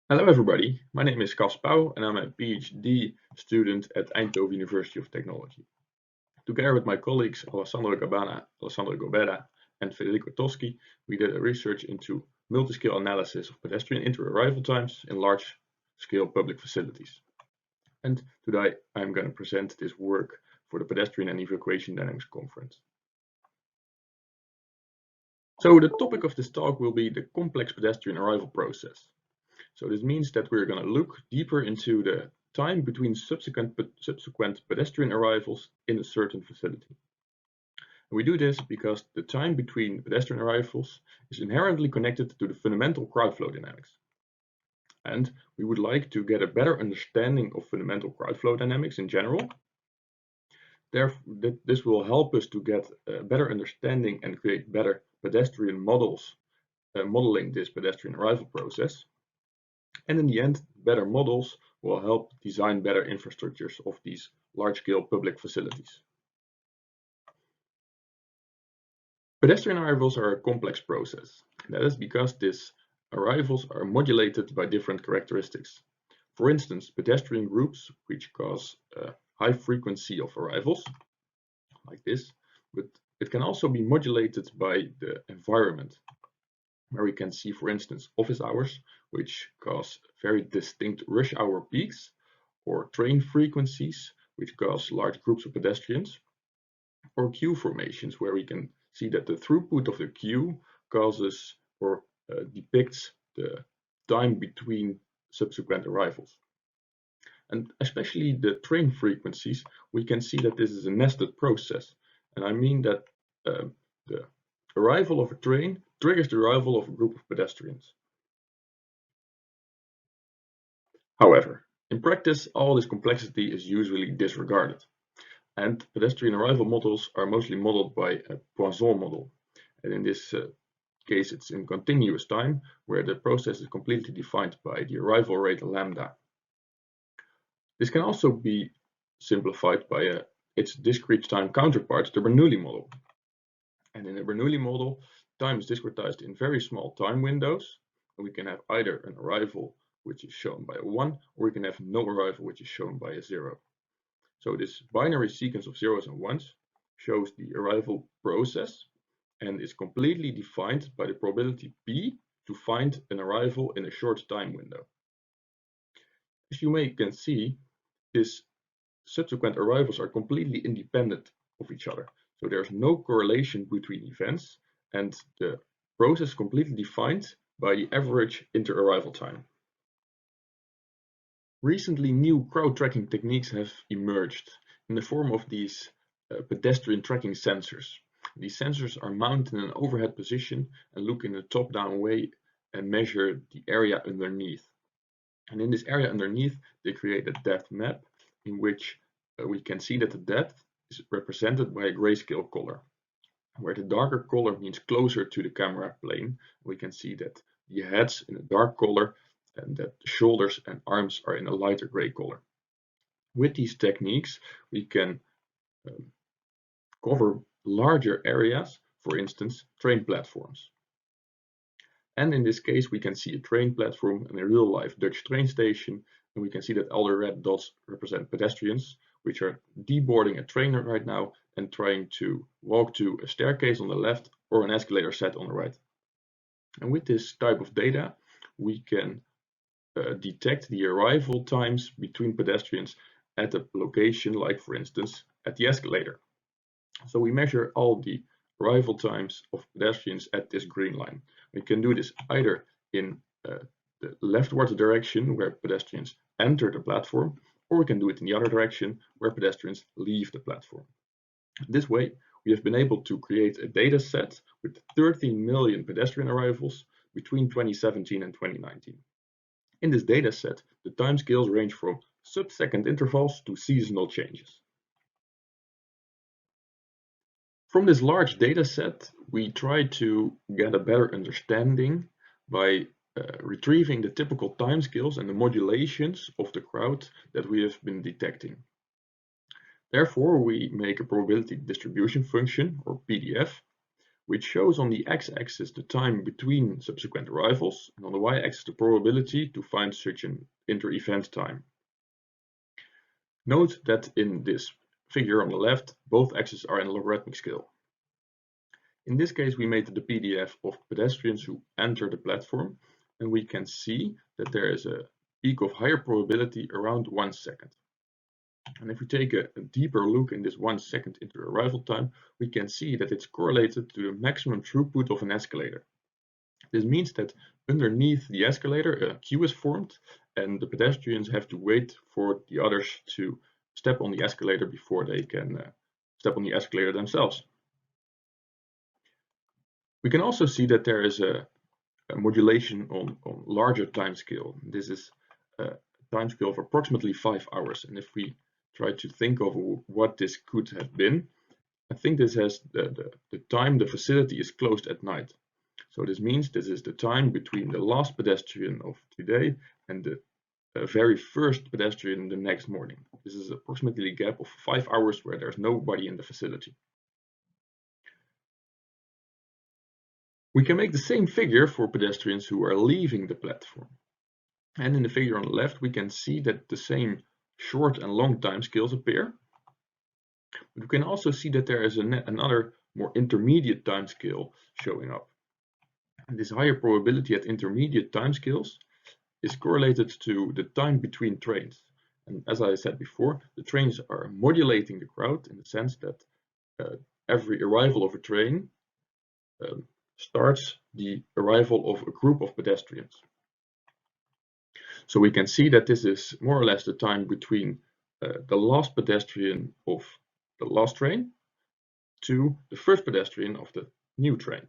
Hello everybody, my name is Caspar and I'm a PhD student at Eindhoven University of Technology. Together with my colleagues Alessandro Gabbana, Alessandro Corbetta and Federico Toschi, we did a research into multi-scale analysis of pedestrian inter-arrival times in large-scale public facilities. And today I'm going to present this work for the Pedestrian and Evacuation Dynamics Conference. So the topic of this talk will be the complex pedestrian arrival process. So this means that we're going to look deeper into the time between subsequent pedestrian arrivals in a certain facility. And we do this because the time between pedestrian arrivals is inherently connected to the fundamental crowd flow dynamics. And we would like to get a better understanding of fundamental crowd flow dynamics in general. Therefore, this will help us to get a better understanding and create better pedestrian models modeling this pedestrian arrival process. And in the end, better models will help design better infrastructures of these large-scale public facilities. Pedestrian arrivals are a complex process. That is because these arrivals are modulated by different characteristics. For instance, pedestrian groups, which cause a high frequency of arrivals, like this, but it can also be modulated by the environment, where we can see, for instance, office hours, which cause very distinct rush hour peaks, or train frequencies, which cause large groups of pedestrians, or queue formations, where we can see that the throughput of the queue causes or depicts the time between subsequent arrivals. And especially the train frequencies, we can see that this is a nested process. And I mean that the arrival of a train triggers the arrival of a group of pedestrians. However, in practice, all this complexity is usually disregarded, and pedestrian arrival models are mostly modeled by a Poisson model. And in this case, it's in continuous time, where the process is completely defined by the arrival rate lambda. This can also be simplified by its discrete time counterpart, the Bernoulli model. And in the Bernoulli model, time is discretized in very small time windows, and we can have either an arrival which is shown by a 1, or we can have no arrival which is shown by a 0. So this binary sequence of zeros and ones shows the arrival process and is completely defined by the probability P to find an arrival in a short time window. As you can see, these subsequent arrivals are completely independent of each other. So there's no correlation between events, and the process is completely defined by the average inter-arrival time. Recently, new crowd tracking techniques have emerged in the form of these pedestrian tracking sensors. These sensors are mounted in an overhead position and look in a top-down way and measure the area underneath. And in this area underneath, they create a depth map in which we can see that the depth is represented by a grayscale color, where the darker color means closer to the camera plane. We can see that the heads in a dark color and that the shoulders and arms are in a lighter gray color. With these techniques, we can cover larger areas, for instance, train platforms. And in this case, we can see a train platform and a real-life Dutch train station, and we can see that all the red dots represent pedestrians, which are deboarding a train right now and trying to walk to a staircase on the left or an escalator set on the right. And with this type of data, we can detect the arrival times between pedestrians at a location, like for instance at the escalator. So we measure all the arrival times of pedestrians at this green line. We can do this either in the leftward direction, where pedestrians enter the platform, or we can do it in the other direction, where pedestrians leave the platform. This way, we have been able to create a data set with 13 million pedestrian arrivals between 2017 and 2019. In this data set, the timescales range from sub-second intervals to seasonal changes. From this large data set, we try to get a better understanding by retrieving the typical timescales and the modulations of the crowd that we have been detecting. Therefore, we make a probability distribution function, or PDF, which shows on the x-axis the time between subsequent arrivals, and on the y-axis the probability to find such an inter-event time. Note that in this figure on the left, both axes are in logarithmic scale. In this case, we made the PDF of pedestrians who enter the platform, and we can see that there is a peak of higher probability around 1 second. And if we take a deeper look in this 1 second inter-arrival time, we can see that it's correlated to the maximum throughput of an escalator. This means that underneath the escalator, a queue is formed, and the pedestrians have to wait for the others to step on the escalator before they can step on the escalator themselves. We can also see that there is a modulation on larger time scale. This is a time scale of approximately 5 hours. And if we try to think of what this could have been, I think this has the time the facility is closed at night. So this means this is the time between the last pedestrian of today and the very first pedestrian the next morning. This is approximately a gap of 5 hours where there's nobody in the facility. We can make the same figure for pedestrians who are leaving the platform. And in the figure on the left, we can see that the same short and long time scales appear. But we can also see that there is another more intermediate time scale showing up. And this higher probability at intermediate time scales is correlated to the time between trains. And as I said before, the trains are modulating the crowd in the sense that every arrival of a train starts the arrival of a group of pedestrians. So we can see that this is more or less the time between the last pedestrian of the last train to the first pedestrian of the new train.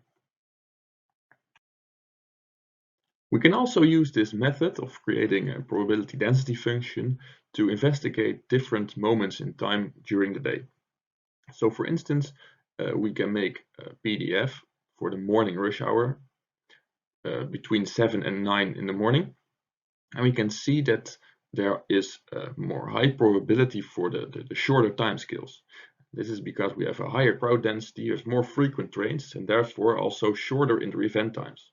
We can also use this method of creating a probability density function to investigate different moments in time during the day. So for instance, we can make a PDF for the morning rush hour between 7 and 9 in the morning. And we can see that there is a more high probability for the shorter time scales. This is because we have a higher crowd density, there's more frequent trains, and therefore also shorter inter-event times.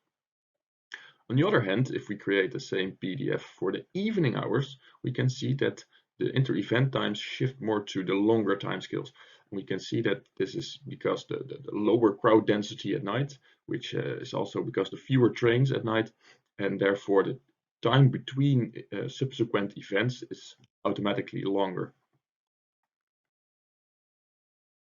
On the other hand, if we create the same PDF for the evening hours, we can see that the inter-event times shift more to the longer timescales. We can see that this is because the lower crowd density at night, which is also because the fewer trains at night, and therefore the time between subsequent events is automatically longer.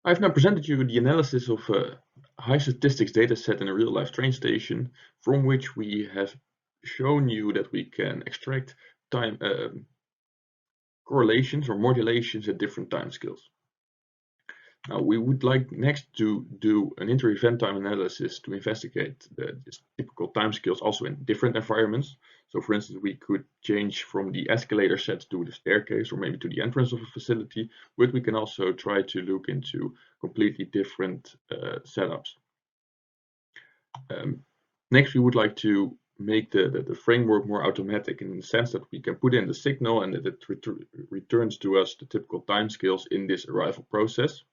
I've now presented you the analysis of a high statistics dataset in a real-life train station, from which we have shown you that we can extract time correlations or modulations at different timescales. Now we would like next to do an inter-event time analysis to investigate this typical timescales also in different environments. So for instance, we could change from the escalator set to the staircase or maybe to the entrance of a facility, but we can also try to look into completely different setups. Next, we would like to make the framework more automatic in the sense that we can put in the signal and that it returns to us the typical timescales in this arrival process.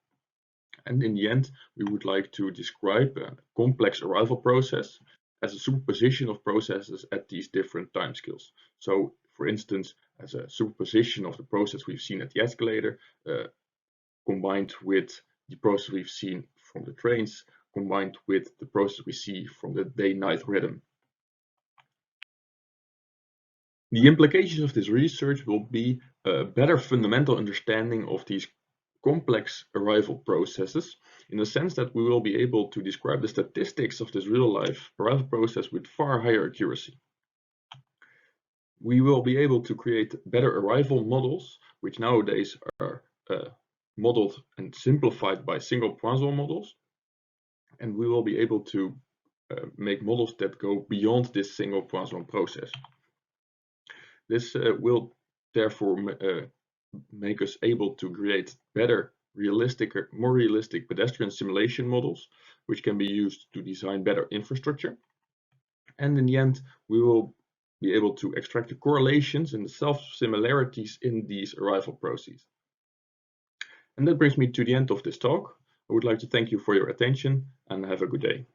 And in the end, we would like to describe a complex arrival process as a superposition of processes at these different timescales. So, for instance, as a superposition of the process we've seen at the escalator, combined with the process we've seen from the trains, combined with the process we see from the day-night rhythm. The implications of this research will be a better fundamental understanding of these complex arrival processes, in the sense that we will be able to describe the statistics of this real-life arrival process with far higher accuracy. We will be able to create better arrival models, which nowadays are modeled and simplified by single Poisson models, and we will be able to make models that go beyond this single Poisson process. This will therefore make us able to create better, more realistic pedestrian simulation models, which can be used to design better infrastructure. And in the end, we will be able to extract the correlations and the self-similarities in these arrival processes. And that brings me to the end of this talk. I would like to thank you for your attention and have a good day.